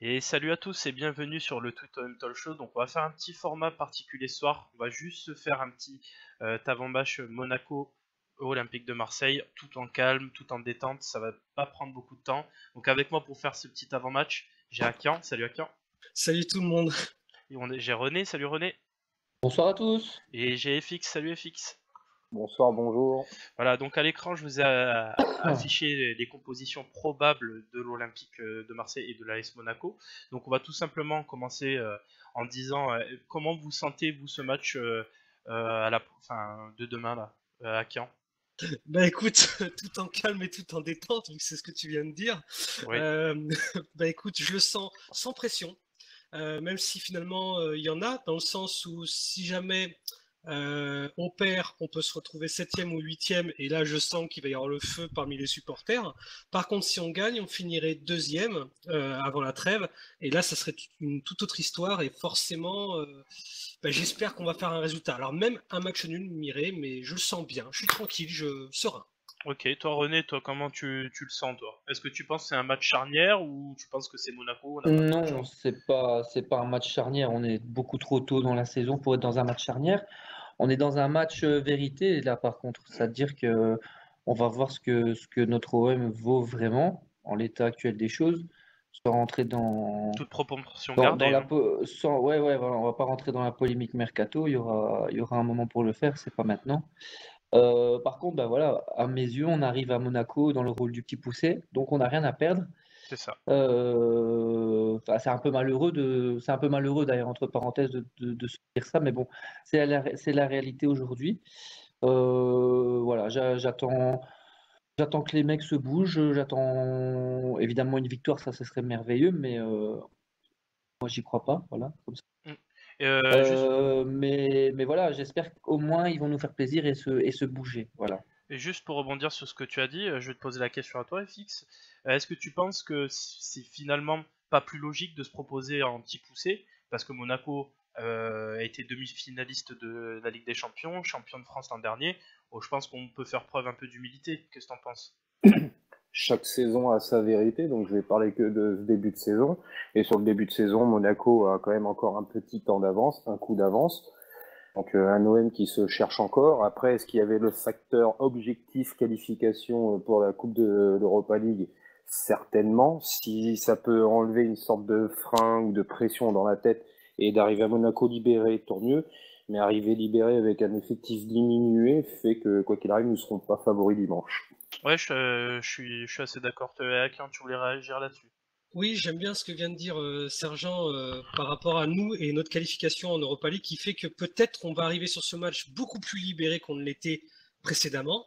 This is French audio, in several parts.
Et salut à tous et bienvenue sur le Tottenham Talk Show. Donc on va faire un petit format particulier ce soir. On va juste se faire un petit avant-match Monaco Olympique de Marseille, tout en calme, tout en détente. Ça va pas prendre beaucoup de temps. Donc avec moi pour faire ce petit avant-match, j'ai Akian. Salut Akian. Salut tout le monde. Et j'ai René. Salut René. Bonsoir à tous. Et j'ai FX. Salut FX. Bonsoir, bonjour. Voilà, donc à l'écran, je vous ai affiché les compositions probables de l'Olympique de Marseille et de l'AS Monaco. Donc on va tout simplement commencer en disant comment vous sentez vous ce match de demain là, à Caen. Bah écoute, tout en calme et tout en détente, vu que c'est ce que tu viens de dire. Oui. Bah écoute, je le sens sans pression, même si finalement il y en a, dans le sens où si jamais on perd, on peut se retrouver 7e ou 8e, et là je sens qu'il va y avoir le feu parmi les supporters. Par contre, si on gagne, on finirait 2e avant la trêve, et là ça serait une toute autre histoire, et forcément j'espère qu'on va faire un résultat. Alors même un match nul m'irait, mais je le sens bien, je suis tranquille, je serein. Ok, toi René, toi comment tu le sens toi? Est-ce que tu penses que c'est un match charnière ou tu penses que c'est Monaco, on n'a pas trop de Non, chance? c'est pas un match charnière. On est beaucoup trop tôt dans la saison pour être dans un match charnière. On est dans un match vérité. Et là, par contre, c'est-à-dire que on va voir ce que notre OM vaut vraiment en l'état actuel des choses, sans rentrer Toute proportion dans gardée, la hein. ouais, voilà, on va pas rentrer dans la polémique mercato. Il y aura un moment pour le faire. C'est pas maintenant. Par contre, bah voilà, à mes yeux, on arrive à Monaco dans le rôle du petit poussé, donc on n'a rien à perdre. C'est ça. Enfin, c'est un peu malheureux d'ailleurs entre parenthèses de se dire ça, mais bon, c'est la réalité aujourd'hui. Voilà, j'attends que les mecs se bougent, j'attends évidemment une victoire, ça ce serait merveilleux, mais moi j'y crois pas, voilà, comme ça. Mm. Juste Mais voilà, j'espère qu'au moins ils vont nous faire plaisir et se bouger, voilà. Et juste pour rebondir sur ce que tu as dit, je vais te poser la question à toi, FX. Est-ce que tu penses que c'est finalement pas plus logique de se proposer en petit poussé, parce que Monaco a été demi-finaliste de la Ligue des Champions, champion de France l'an dernier. Oh, je pense qu'on peut faire preuve un peu d'humilité. Qu'est-ce que t'en penses? Chaque saison a sa vérité, donc je vais parler que de ce début de saison. Et sur le début de saison, Monaco a quand même encore un petit temps d'avance, un coup d'avance. Donc un OM qui se cherche encore. Après, est-ce qu'il y avait le facteur objectif qualification pour la Coupe de l'Europa League? Certainement. Si ça peut enlever une sorte de frein ou de pression dans la tête et d'arriver à Monaco libéré, tant mieux. Mais arriver libéré avec un effectif diminué fait que, quoi qu'il arrive, nous ne serons pas favoris dimanche. Ouais, je suis assez d'accord. Akian, tu voulais réagir là-dessus? Oui, j'aime bien ce que vient de dire Sergent par rapport à nous et notre qualification en Europa League, qui fait que peut-être on va arriver sur ce match beaucoup plus libéré qu'on ne l'était précédemment.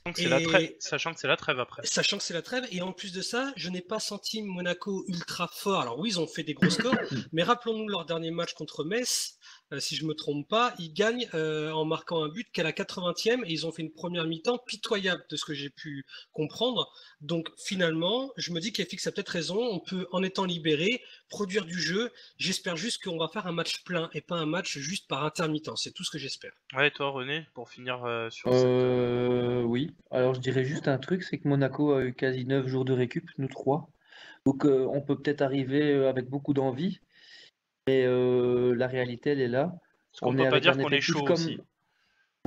Donc c'est la trêve, Et sachant que c'est la trêve après. sachant que c'est la trêve, et en plus de ça, je n'ai pas senti Monaco ultra fort. Alors oui, ils ont fait des gros scores, mais rappelons-nous leur dernier match contre Metz, si je me trompe pas, ils gagnent en marquant un but qu'à la 80e, et ils ont fait une première mi-temps pitoyable de ce que j'ai pu comprendre. Donc finalement, je me dis qu'FX a peut-être raison, on peut, en étant libéré, produire du jeu. J'espère juste qu'on va faire un match plein et pas un match juste par intermittent. C'est tout ce que j'espère. Ouais, et toi René, pour finir sur cette... Oui, alors je dirais juste un truc, c'est que Monaco a eu quasi 9 jours de récup, nous 3. Donc on peut peut-être arriver avec beaucoup d'envie, mais la réalité, elle est là. Parce qu'on On peut est pas avec dire un qu'on est effectif chaud aussi. comme...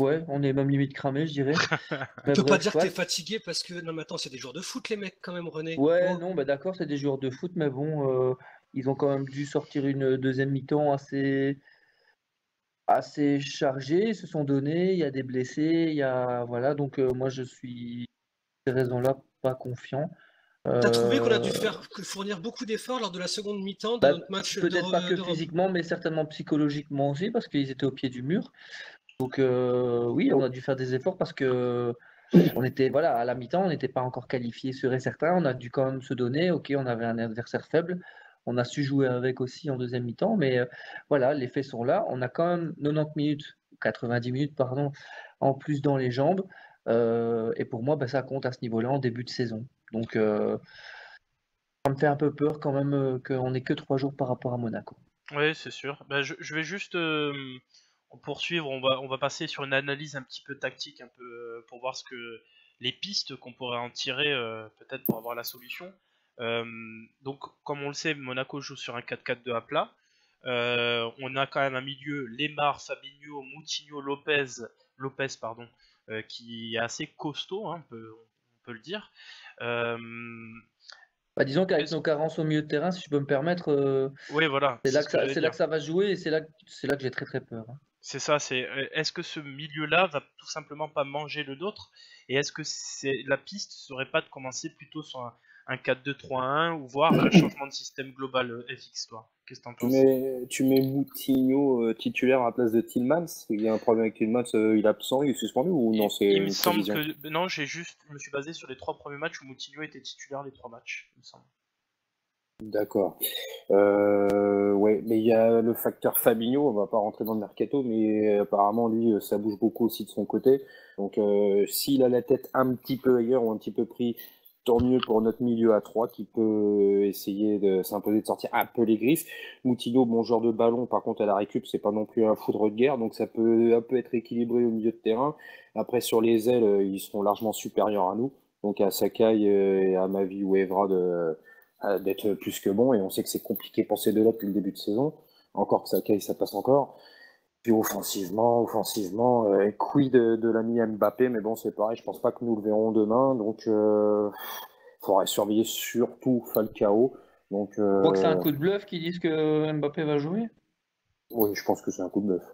Ouais, on est même limite cramé, je dirais. On Mais peut pas bref, dire que t'es soit. fatigué parce que non mais attends, c'est des joueurs de foot les mecs quand même René. Ouais, Oh. non, bah d'accord, c'est des joueurs de foot, mais bon, ils ont quand même dû sortir une deuxième mi-temps assez chargée, ils se sont donnés, il y a des blessés, il y a... Voilà, donc moi je suis, pour ces raisons-là, pas confiant. T'as trouvé qu'on a dû Euh, fournir beaucoup d'efforts lors de la seconde mi-temps de Bah, notre match peut-être pas que d'Europe. physiquement, mais certainement psychologiquement aussi, parce qu'ils étaient au pied du mur. Donc oui, on a dû faire des efforts parce que on était, voilà, à la mi-temps, on n'était pas encore qualifié sûr et certain. On a dû quand même se donner. Ok, on avait un adversaire faible. On a su jouer avec aussi en deuxième mi-temps, mais voilà, les faits sont là. On a quand même 90 minutes, 90 minutes, pardon, en plus dans les jambes. Et pour moi, bah, ça compte à ce niveau-là en début de saison. Donc ça me fait un peu peur quand même qu'on n'ait que 3 jours par rapport à Monaco. Ouais, c'est sûr. Bah, je vais juste poursuivre. On va passer sur une analyse un petit peu tactique, un peu pour voir ce que les pistes qu'on pourrait en tirer, peut-être pour avoir la solution. Donc, comme on le sait, Monaco joue sur un 4-4-2 à plat. On a quand même un milieu, Lemar, Fabinho, Moutinho, Lopez pardon, qui est assez costaud, hein, on peut le dire. Bah, disons qu'avec nos carences au milieu de terrain, si je peux me permettre, Oui, voilà, c'est c'est là ce que que ça, j'allais c'est là dire. que ça va se jouer et c'est là que j'ai très très peur, hein. C'est ça, est-ce que ce milieu-là va tout simplement pas manger le nôtre? Et est-ce que la piste serait pas de commencer plutôt sur un 4-2-3-1 ou voir un changement de système global FX, toi? Qu'est-ce que t'en penses? Tu mets Moutinho titulaire à la place de Tillmans. Il y a un problème avec Tillmans, il est absent, il est suspendu ou non, c'est Il me une semble prévision? que. Non, je me suis basé sur les 3 premiers matchs où Moutinho était titulaire les 3 matchs, il me semble. D'accord. Ouais, mais il y a le facteur Fabinho, on va pas rentrer dans le mercato, mais apparemment lui, ça bouge beaucoup aussi de son côté. Donc s'il a la tête un petit peu ailleurs ou un petit peu pris, tant mieux pour notre milieu à 3 qui peut essayer de s'imposer de sortir un peu les griffes. Moutinho, bon genre de ballon, par contre à la récup, c'est pas non plus un foudre de guerre, donc ça peut un peu être équilibré au milieu de terrain. Après sur les ailes, ils seront largement supérieurs à nous, donc à Sakai et à Mavi ou Evra d'être plus que bon, et on sait que c'est compliqué pour ces deux-là depuis le début de saison. Encore que Sakai, ça passe encore. Puis offensivement, quid de l'ami Mbappé, mais bon, c'est pareil, je pense pas que nous le verrons demain, donc faudrait surveiller surtout Falcao. Donc, Je crois que c'est un coup de bluff qui disent que Mbappé va jouer. oui, je pense que c'est un coup de bluff.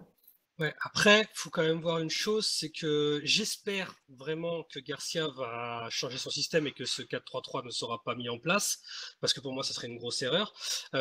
Ouais, après, faut quand même voir une chose, c'est que j'espère vraiment que Garcia va changer son système et que ce 4-3-3 ne sera pas mis en place, parce que pour moi, ça serait une grosse erreur.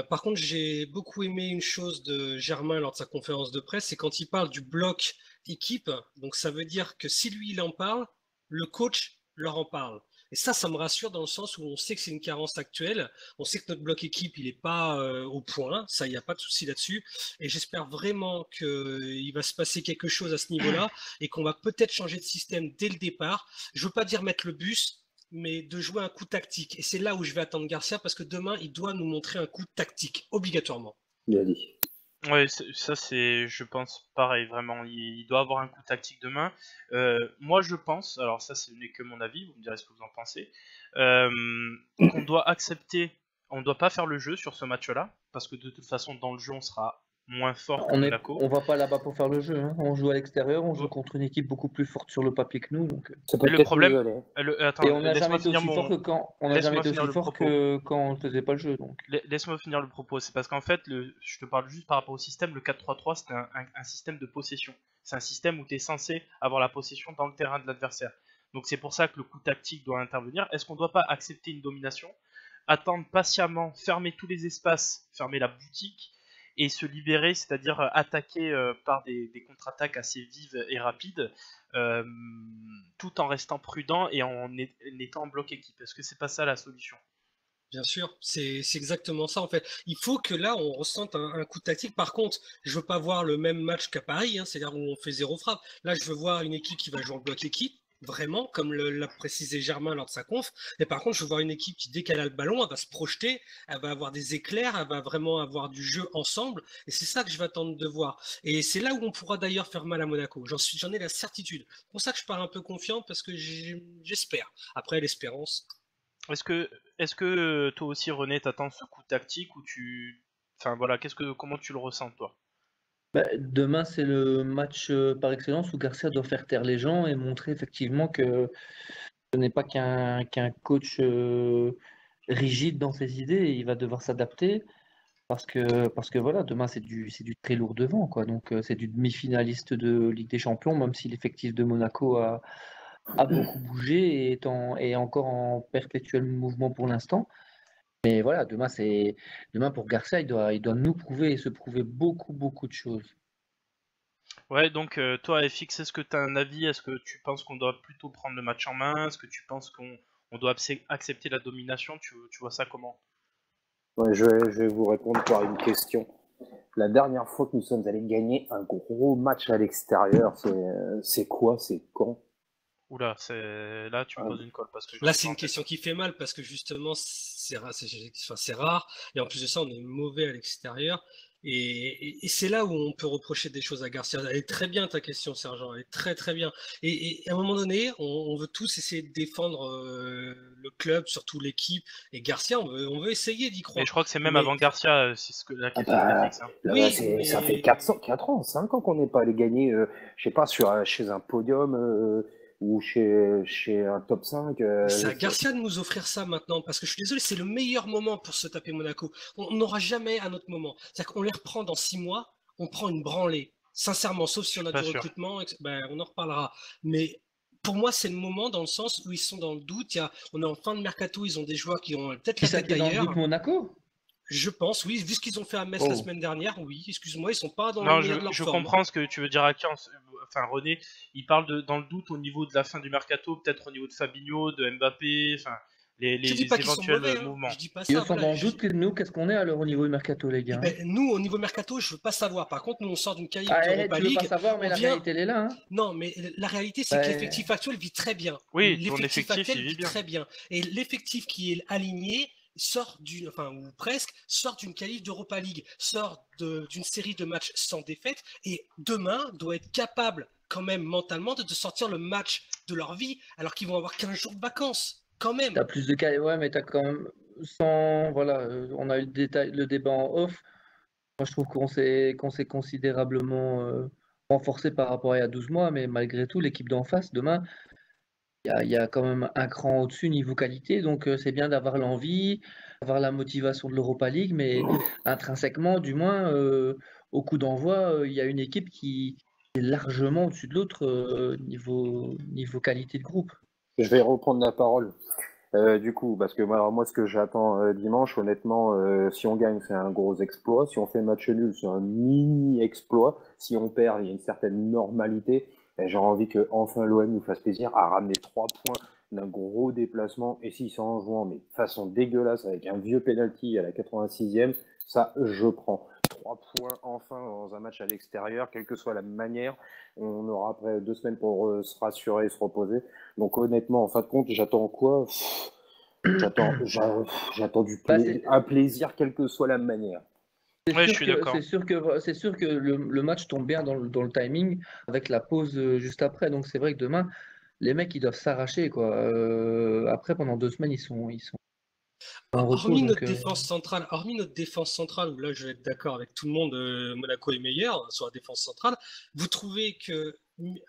Par contre, j'ai beaucoup aimé une chose de Germain lors de sa conférence de presse, c'est quand il parle du bloc équipe. Donc, ça veut dire que si lui, il en parle, le coach leur en parle. Et ça me rassure dans le sens où on sait que c'est une carence actuelle. On sait que notre bloc équipe, il n'est pas au point. Ça, il n'y a pas de souci là-dessus. Et j'espère vraiment qu'il va se passer quelque chose à ce niveau-là et qu'on va peut-être changer de système dès le départ. Je ne veux pas dire mettre le bus, mais de jouer un coup tactique. Et c'est là où je vais attendre Garcia parce que demain, il doit nous montrer un coup tactique, obligatoirement. Il a dit. Ouais, ça c'est, je pense, pareil, vraiment, il doit avoir un coup tactique demain. Moi je pense, alors ça ce n'est que mon avis, vous me direz ce que vous en pensez, qu'on doit accepter, on ne doit pas faire le jeu sur ce match-là, parce que de toute façon dans le jeu on sera moins fort que Monaco. On va pas là-bas pour faire le jeu, hein. On joue à l'extérieur, on joue Oh. contre une équipe beaucoup plus forte sur le papier que nous. Donc. Ça peut Mais le peut-être problème, nous aller. attends, Et on n'a jamais laisse-moi été finir aussi fort que on n'a jamais laisse-moi été finir aussi le fort propos. que quand on ne faisait pas le jeu. Donc. Laisse-moi finir le propos, c'est parce qu'en fait, je te parle juste par rapport au système, le 4-3-3 c'est un système de possession. C'est un système où tu es censé avoir la possession dans le terrain de l'adversaire. Donc c'est pour ça que le coup tactique doit intervenir. Est-ce qu'on ne doit pas accepter une domination, attendre patiemment, fermer tous les espaces, fermer la boutique, et se libérer, c'est-à-dire attaquer par des contre-attaques assez vives et rapides, euh, tout en restant prudent et en étant en bloc équipe? Est-ce que c'est pas ça la solution? Bien sûr, c'est exactement ça en fait. Il faut que là on ressente un coup de tactique. Par contre, je veux pas voir le même match qu'à Paris, hein, c'est-à-dire où on fait zéro frappe. Là, je veux voir une équipe qui va jouer en bloc équipe, vraiment, comme l'a précisé Germain lors de sa conf. Mais par contre, je veux voir une équipe qui, dès qu'elle a le ballon, elle va se projeter, elle va avoir des éclairs, elle va vraiment avoir du jeu ensemble. Et c'est ça que je vais attendre de voir. Et c'est là où on pourra d'ailleurs faire mal à Monaco. J'en ai la certitude. C'est pour ça que je pars un peu confiant parce que j'espère. Après, l'espérance. Est-ce que toi aussi René t'attends ce coup tactique ou enfin voilà, comment tu le ressens toi? Bah, demain, c'est le match par excellence où Garcia doit faire taire les gens et montrer effectivement que ce n'est pas qu'un coach rigide dans ses idées. Il va devoir s'adapter parce que voilà, demain, c'est du très lourd devant, quoi. Donc, c'est du demi-finaliste de Ligue des Champions, même si l'effectif de Monaco a beaucoup bougé et est encore en perpétuel mouvement pour l'instant. Mais voilà, demain pour Garcia, il doit nous prouver et se prouver beaucoup, beaucoup de choses. Ouais, donc toi FX, est-ce que tu as un avis? Est-ce que tu penses qu'on doit plutôt prendre le match en main? Est-ce que tu penses qu'on doit accepter la domination? Tu vois ça comment? Ouais, je vais vous répondre par une question. La dernière fois que nous sommes allés gagner un gros match à l'extérieur, c'est quoi? C'est quand? Oula, là tu me Ah, poses une colle parce que Là, j'ai c'est pas en une tête. question qui fait mal parce que justement, c'est rare. Et en plus de ça, on est mauvais à l'extérieur. Et c'est là où on peut reprocher des choses à Garcia. Elle est très bien ta question, Sergent. Elle est très très bien. Et à un moment donné, on veut tous essayer de défendre le club, surtout l'équipe. Et Garcia, on veut essayer d'y Et croire. je crois que c'est même Mais avant Garcia, c'est ce que la Ah question était bah, fixe. Hein. là, oui, ça fait mais 4 ans, 5 ans qu'on n'est pas allé gagner, je sais pas, chez un podium ou chez un top 5. c'est à Garcia de nous offrir ça maintenant, parce que je suis désolé, c'est le meilleur moment pour se taper Monaco. On n'aura jamais un autre moment. C'est-à-dire qu'on les reprend dans 6 mois, on prend une branlée. Sincèrement, sauf si on a Pas du sûr. recrutement, ben, on en reparlera. Mais pour moi, c'est le moment dans le sens où ils sont dans le doute. On est en fin de mercato, ils ont des joueurs qui ont peut-être Qui la ça tête qui est dans le doute, ailleurs. Monaco? Je pense, oui, vu ce qu'ils ont fait à Metz la Oh. semaine dernière, oui, excuse-moi, ils sont pas dans le Non, meilleur de leur je forme. comprends ce que tu veux dire, Aki. Enfin, René, il parle dans le doute au niveau de la fin du mercato, peut-être au niveau de Fabinho, de Mbappé, enfin, Je dis les pas qu'ils sont éventuels mauvais, hein. mouvements. Je dis pas Ils ça, sont voilà. dans le doute que nous, qu'est-ce qu'on est alors au niveau du mercato, les Eh gars? ben, nous, au niveau mercato, je veux pas savoir. Par contre, nous, on sort d'une qualif Ah, d'Europa tu veux pas League. savoir, mais On la vient. réalité, elle est là. Hein. Non, mais la réalité, c'est que Ben, l'effectif actuel vit très bien. Oui, ton L'effectif effectif, actuel il vit vit bien. très bien. Et l'effectif qui est aligné sort d'une, enfin, ou presque, sort d'une qualif d'Europa League, sort d'une série de matchs sans défaite, et demain doit être capable, quand même, mentalement, de sortir le match de leur vie, alors qu'ils vont avoir 15 jours de vacances. Quand même. t'as plus de cas, ouais, mais t'as quand même, sans, voilà, on a eu le débat en off. Moi, je trouve qu'on s'est considérablement renforcé par rapport à il y a 12 mois, mais malgré tout, l'équipe d'en face, demain, il y a quand même un cran au-dessus niveau qualité, donc c'est bien d'avoir l'envie, d'avoir la motivation de l'Europa League, mais intrinsèquement, du moins, au coup d'envoi, il y a une équipe qui est largement au-dessus de l'autre niveau qualité de groupe. Je vais reprendre la parole. Du coup, parce que alors, moi, ce que j'attends dimanche, honnêtement, si on gagne, c'est un gros exploit. Si on fait match nul, c'est un mini-exploit. Si on perd, il y a une certaine normalité. Et j'ai envie que enfin l'OM nous fasse plaisir à ramener 3 points d'un gros déplacement. Et si c'est en jouant, mais de façon dégueulasse, avec un vieux penalty à la 86e, ça, je prends. 3 points enfin dans un match à l'extérieur, quelle que soit la manière. On aura après 2 semaines pour se rassurer et se reposer. Donc honnêtement, en fin de compte, j'attends quoi? J'attends Bah, un plaisir, quelle que soit la manière. Ouais, je suis d'accord. c'est sûr que le match tombe bien dans le timing avec la pause juste après. Donc c'est vrai que demain, les mecs ils doivent s'arracher quoi. Après pendant 2 semaines ils sont en repos. Hormis Donc notre défense centrale, où là je vais être d'accord avec tout le monde, Monaco est meilleur sur la défense centrale. Vous trouvez que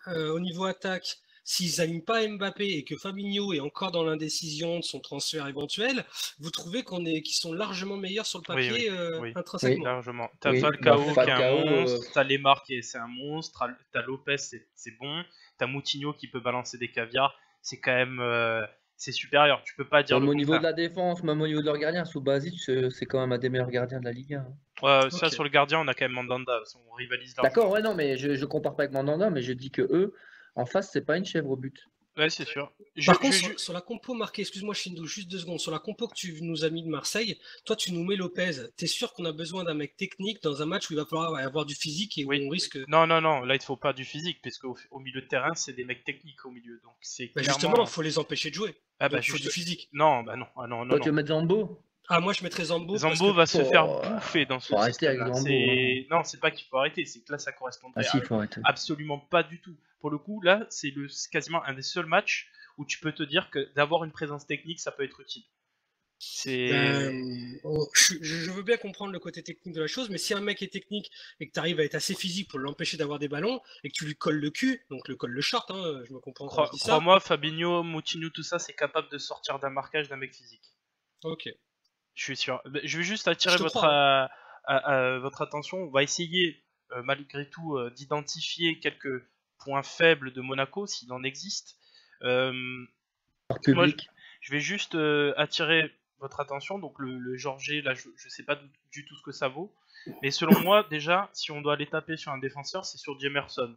au niveau attaque, s'ils n'alignent pas Mbappé et que Fabinho est encore dans l'indécision de son transfert éventuel, vous trouvez qu'ils sont largement meilleurs sur le Oui, papier oui, oui, intrinsèquement? largement. T'as oui. Falcao Bah, qui est un Falcao, monstre, t'as Lemar c'est un monstre, t'as Lopez c'est bon, t'as Moutinho qui peut balancer des caviars, c'est quand même c'est supérieur, tu peux pas dire même le au niveau de contraire. la défense, même au niveau de leur gardien, Subasic, c'est quand même un des meilleurs gardiens de la Ligue 1. Ça Ok. sur le gardien, on a quand même Mandanda, on rivalise largement. D'accord, ouais, non, mais je compare pas avec Mandanda, mais je dis que eux, en face, c'est pas une chèvre au but. Ouais, c'est sûr. Par contre, sur la compo marquée, excuse-moi Chindou, juste 2 secondes, sur la compo que tu nous as mis de Marseille, toi tu nous mets Lopez, t'es sûr qu'on a besoin d'un mec technique dans un match où il va falloir avoir du physique et où Oui. on risque... Non, là il faut pas du physique, puisque au milieu de terrain, c'est des mecs techniques au milieu, donc c'est Bah clairement... justement, il faut les empêcher de jouer, Ah donc bah il faut juste... du physique. Non, bah non, ah non, Toi, tu veux mettre Zambo? Ah moi je mettrais Zambo parce Zambo que... va se faire Oh, bouffer dans ce faut arrêter avec système-là. Zambo. Hein. Non, c'est pas qu'il faut arrêter, c'est que là ça Ah correspondrait si, faut arrêter. absolument pas du tout. Pour le coup, là, c'est quasiment un des seuls matchs où tu peux te dire que d'avoir une présence technique, ça peut être utile. Je veux bien comprendre le côté technique de la chose, mais si un mec est technique et que tu arrives à être assez physique pour l'empêcher d'avoir des ballons et que tu lui colles le cul, donc le colle le short, hein, je me comprends quand je dis ça. Crois-moi, Fabinho, Moutinho, tout ça, c'est capable de sortir d'un marquage d'un mec physique. Ok. Je suis sûr. Je vais juste attirer Je te votre attention. On va essayer, malgré tout, d'identifier quelques points faibles de Monaco, s'il en existe. Par Moi, public. je vais juste attirer votre attention. Donc le Georget, là, je sais pas du tout ce que ça vaut. Mais selon moi, déjà, si on doit aller taper sur un défenseur, c'est sur Jemerson.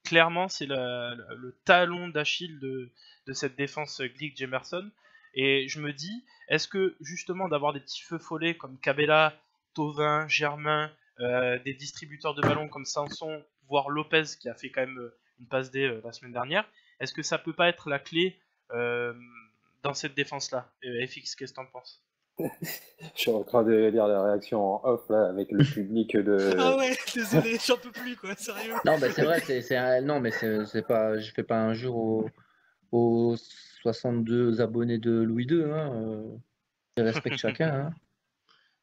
Clairement, c'est le talon d'Achille de cette défense Glick-Jemerson. Et je me dis, est-ce que justement d'avoir des petits feux follets comme Cabella, Thauvin, Germain, des distributeurs de ballons comme Sanson, voire Lopez qui a fait quand même une passe D la semaine dernière, est-ce que ça peut pas être la clé dans cette défense-là? FX, qu'est-ce que t'en penses? Je suis en train de lire la réaction en off là avec le public de. Ah ouais, désolé, j'en peux plus, quoi, sérieux. Non, c'est vrai, non, mais c'est pas, je fais pas un jour aux 62 abonnés de Louis II, hein. Je respecte chacun, hein.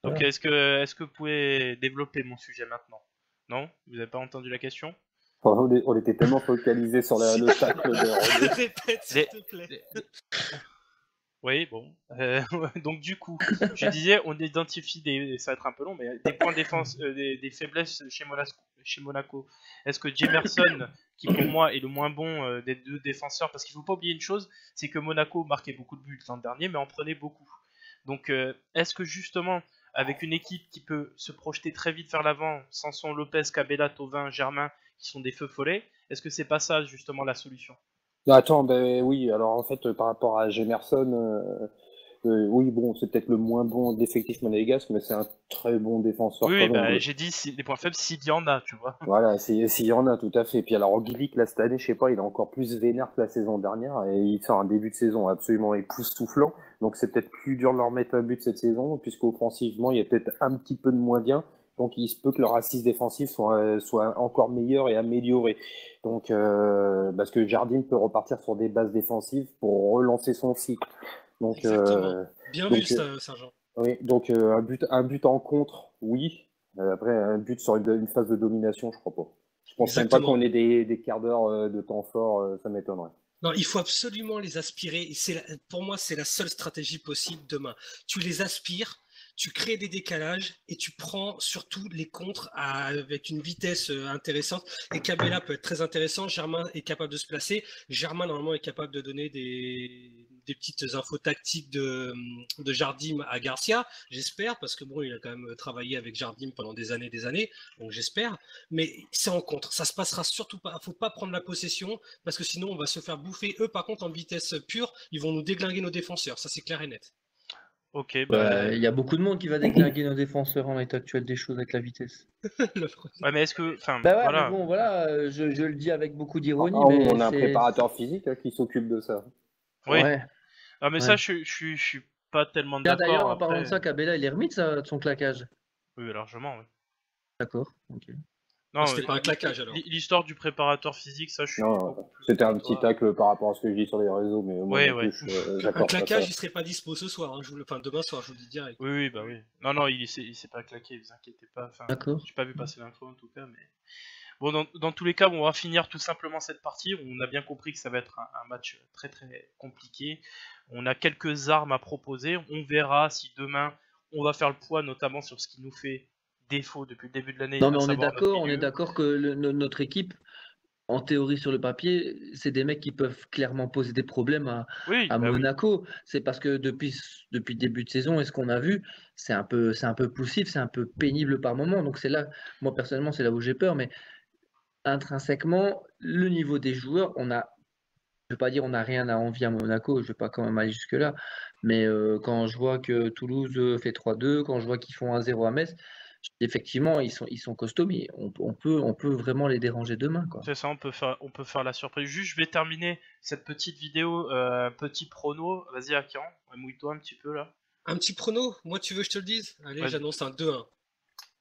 Donc Voilà. est-ce que vous pouvez développer mon sujet maintenant? Non? Vous n'avez pas entendu la question? On était tellement focalisé sur le tacle de René. Répète, s'il te plaît. Oui, bon. Donc du coup, je disais, on identifie ça va être un peu long, mais des points de défense, des faiblesses chez Monaco. Est-ce que Jemerson, qui pour moi est le moins bon des deux défenseurs, parce qu'il faut pas oublier une chose, c'est que Monaco marquait beaucoup de buts l'an dernier, mais en prenait beaucoup. Donc est-ce que justement, avec une équipe qui peut se projeter très vite vers l'avant, Sanson, Lopez, Cabella, Thauvin, Germain, qui sont des feux follets, est-ce que c'est pas ça justement la solution? Attends, ben oui, alors en fait, par rapport à Jemerson, oui, bon, c'est peut-être le moins bon d'effectif monégasque, mais c'est un très bon défenseur Oui, quand même. bah, j'ai dit des points faibles s'il y en a, tu vois. Voilà, s'il y en a, tout à fait. Puis alors, Glick, là, cette année, je sais pas, il est encore plus vénère que la saison dernière, et il sort un début de saison absolument époustouflant, donc c'est peut-être plus dur de leur mettre un but cette saison, puisqu'offensivement, il y a peut-être un petit peu de moins bien, donc il se peut que leur assise défensive soit encore meilleure et améliorée. Donc, parce que Jardim peut repartir sur des bases défensives pour relancer son cycle. Donc, Exactement. Bien vu, Sergent. oui, donc un but en contre, oui. Après, un but sur une phase de domination, je crois pas. Je pense même pas Exactement. qu'on ait des quarts d'heure de temps fort, ça m'étonnerait. Non, il faut absolument les aspirer. Et pour moi, c'est la seule stratégie possible demain. Tu les aspires, tu crées des décalages et tu prends surtout les contres avec une vitesse intéressante. Et Cabella peut être très intéressant. Germain est capable de se placer. Germain, normalement, est capable de donner des petites infos tactiques de Jardim à Garcia, j'espère, parce que bon, il a quand même travaillé avec Jardim pendant des années, donc j'espère. Mais c'est en contre. Ça se passera surtout pas. Faut pas prendre la possession parce que sinon on va se faire bouffer. Eux, par contre, en vitesse pure, ils vont nous déglinguer nos défenseurs. Ça, c'est clair et net. Ok, bah. Il y a beaucoup de monde qui va déglinguer nos défenseurs en l'état actuel des choses avec la vitesse. Ouais, mais est-ce que. Enfin, Bah ouais, voilà. mais bon, voilà, je le dis avec beaucoup d'ironie, Ah, mais on a un c'est. préparateur physique qui s'occupe de ça. Oui. Ouais. Ah, mais Ouais. ça, je suis pas tellement Tiens, d'accord. d'ailleurs, en parlant de Après. ça, Cabella, il est remis de son claquage. Oui, largement, oui. D'accord, ok. Non, C'était pas un claquage alors. l'histoire du préparateur physique, ça, je suis Non, beaucoup plus. c'était un comme petit toi. tacle par rapport à ce que je dis sur les réseaux, mais moi Ouais, non ouais. plus, Un j'accorde pas claquage, ça. il serait pas dispo ce soir. Hein, enfin, demain soir, je vous le dis direct. Oui, oui, bah oui. Non, il s'est pas claqué, vous inquiétez pas. Enfin, D'accord. j'ai pas vu passer l'info en tout cas, mais. Bon, dans tous les cas, on va finir tout simplement cette partie. On a bien compris que ça va être un match très très compliqué. On a quelques armes à proposer. On verra si demain on va faire le poids, notamment sur ce qui nous fait défaut depuis le début de l'année. Non, mais à on est savoir notre d'accord, milieu. que notre équipe, en théorie sur le papier, c'est des mecs qui peuvent clairement poser des problèmes à Oui, bah oui. Monaco. C'est parce que depuis le début de saison et ce qu'on a vu, c'est un peu poussif, c'est un peu pénible par moment. Donc c'est là, moi personnellement, c'est là où j'ai peur. Mais intrinsèquement, le niveau des joueurs, je vais pas dire on n'a rien à envier à Monaco, je vais pas quand même aller jusque-là. Mais quand je vois que Toulouse fait 3-2, quand je vois qu'ils font 1-0 à Metz, effectivement, ils sont costauds, mais on peut vraiment les déranger demain, quoi. C'est ça, on peut faire la surprise. Juste, je vais terminer cette petite vidéo, petit prono. Vas-y, Akiran, mouille-toi un petit peu là. Un petit prono, moi tu veux que je te le dise? Allez, Ouais. j'annonce un 2-1.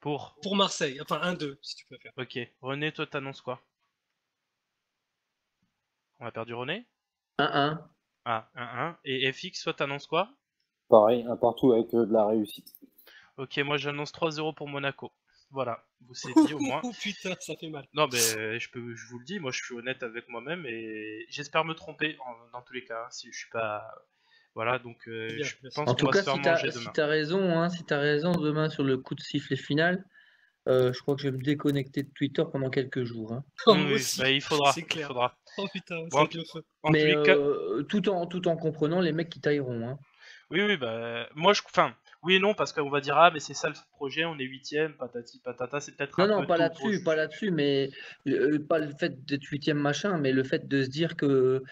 Pour Marseille, enfin 1-2 si tu préfères. Ok. René, toi, t'annonces quoi? On a perdu René? 1-1. Ah, 1-1. Et FX, toi, t'annonces quoi? Pareil, un partout avec de la réussite. Ok, moi j'annonce 3-0 pour Monaco. Voilà, vous c'est dit au moins. Oh putain, ça fait mal. Non, mais je vous le dis, moi je suis honnête avec moi-même et j'espère me tromper dans tous les cas. Si je suis pas. Voilà, donc Bien, je bien sûr. pense En qu'on tout va cas, se faire si manger tu demain. as raison, hein, si tu as raison, demain sur le coup de sifflet final, je crois que je vais me déconnecter de Twitter pendant quelques jours, hein. Oh, Oui, moi oui, aussi, bah, il faudra. c'est Il clair. faudra. Oh putain, ça Bon, va être le feu. en tous Mais les cas, tout en comprenant les mecs qui tailleront, hein. oui, bah moi enfin, oui et non parce qu'on va dire ah mais c'est ça le projet, on est 8ème, patati patata, c'est peut-être un Non, peu pas tôt pour là-dessus, pas juger. là-dessus, mais pas le fait d'être 8e machin, mais le fait de se dire que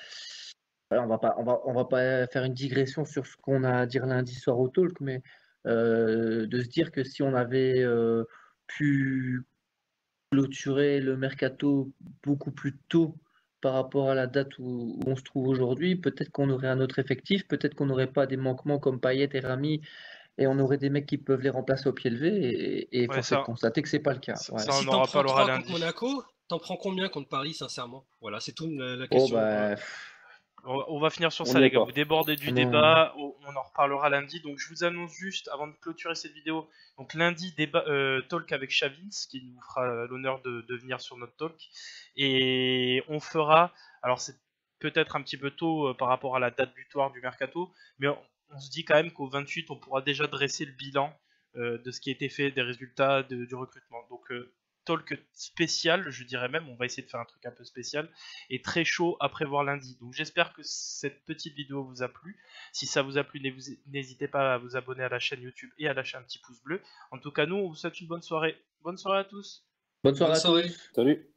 voilà, on va pas faire une digression sur ce qu'on a à dire lundi soir au talk, mais de se dire que si on avait pu clôturer le mercato beaucoup plus tôt par rapport à la date où on se trouve aujourd'hui, peut-être qu'on aurait un autre effectif, peut-être qu'on n'aurait pas des manquements comme Payet et Rami et on aurait des mecs qui peuvent les remplacer au pied levé et Ouais, force est de ça, constater que c'est pas le cas. ça, Ouais. ça, Si on t'en en prends reparlera 3 contre lundi. Monaco, t'en prends combien contre Paris, sincèrement? Voilà, c'est tout la Oh question. bah, On va finir sur On ça, n'y les est gars. pas. Vous débordez du on en- débat. On en reparlera lundi. Donc, je vous annonce juste, avant de clôturer cette vidéo, donc lundi, débat, talk avec Chavins, qui nous fera l'honneur de venir sur notre talk. Et on fera, alors c'est peut-être un petit peu tôt par rapport à la date butoir du mercato, mais on se dit quand même qu'au 28, on pourra déjà dresser le bilan de ce qui a été fait, des résultats du recrutement. Donc, talk spécial, je dirais même, on va essayer de faire un truc un peu spécial, et très chaud à prévoir lundi. Donc j'espère que cette petite vidéo vous a plu. Si ça vous a plu, n'hésitez pas à vous abonner à la chaîne YouTube et à lâcher un petit pouce bleu. En tout cas, nous, on vous souhaite une bonne soirée. Bonne soirée à tous. Bonne soirée Bonne à soirée. tous. Salut.